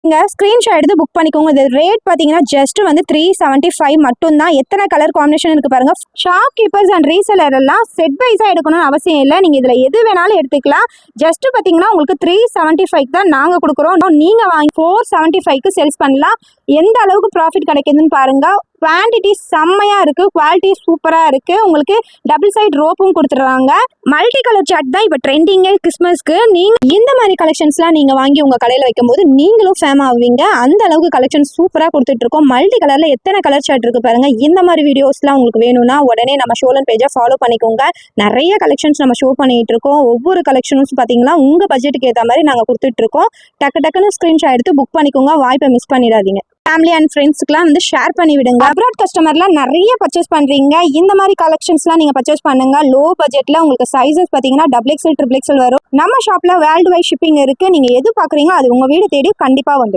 நீங்க ஸ்கிரீன்ஷாட் எடுத்து புக் பண்ணிக்கோங்க. இது ரேட் பார்த்தீங்கன்னா ஜஸ்ட் வந்து 375 மட்டும் தான். எத்தனை கலர் காம்பினேஷன் இருக்கு பாருங்க. ஷாப் கீப்பர்ஸ் அண்ட் ரீசெலர் எல்லாம் செட் வைஸா எடுக்கணும்னு அவசியம் இல்லை. நீங்க இதுல எது வேணாலும் எடுத்துக்கலாம். ஜஸ்ட் பார்த்தீங்கன்னா உங்களுக்கு 375 தான் நாங்க கொடுக்குறோம். நீங்க வாங்கி 475க்கு சேல்ஸ் பண்ணலாம். எந்த அளவுக்கு ப்ராஃபிட் கிடைக்குதுன்னு பாருங்க. குவான்டிட்டி செம்மையா இருக்கு, குவாலிட்டி சூப்பரா இருக்கு. உங்களுக்கு டபுள் சைட் ரோப்பும் கொடுத்துருவாங்க. மல்டி கலர் சாட் தான் இப்போ ட்ரெண்டிங்கே கிறிஸ்மஸ்க்கு. நீங்க இந்த மாதிரி கலெக்ஷன்ஸ்லாம் நீங்க வாங்கி உங்க கடையில் வைக்கும்போது நீங்களும் ஃபேம் ஆவீங்க. அந்த அளவுக்கு கலெக்ஷன் சூப்பரா கொடுத்துட்டு இருக்கோம். மல்டி கலர்ல எத்தனை கலர் சாட் இருக்கு பாருங்க. இந்த மாதிரி வீடியோஸ்லாம் உங்களுக்கு வேணும்னா உடனே நம்ம ஷோலன் பேஜை ஃபாலோ பண்ணிக்கோங்க. நிறைய கலெக்ஷன்ஸ் நம்ம ஷோ பண்ணிட்டு இருக்கோம். ஒவ்வொரு கலெக்ஷன்ஸ் பார்த்தீங்கன்னா உங்க பட்ஜெட்டுக்கு ஏற்ற மாதிரி நாங்கள் கொடுத்துட்டு இருக்கோம். டக்குன்னு ஸ்கிரீன்ஷாட் எடுத்து புக் பண்ணிக்கோங்க. வாய்ப்பை மிஸ் பண்ணிடாதீங்க. ஃபேமிலி அண்ட் ஃப்ரெண்ட்ஸ்க்குலாம் வந்து ஷேர் பண்ணி விடுங்க. அப்ராட் கஸ்டமர்லாம் நிறைய பர்ச்சேஸ் பண்ணுறீங்க. இந்த மாதிரி கலெக்ஷன்ஸ்லாம் நீங்கள் பர்ச்சேஸ் பண்ணுங்க. லோ பட்ஜெட்டில் உங்களுக்கு சைஸஸ் பார்த்தீங்கன்னா XXL, XXL வரும். நம்ம ஷாப்பில் வேர்ல்டு வைட் ஷிப்பிங் இருக்குது. நீங்கள் எது பார்க்குறீங்களோ அது உங்கள் வீடு தேடி கண்டிப்பாக வந்துடும்.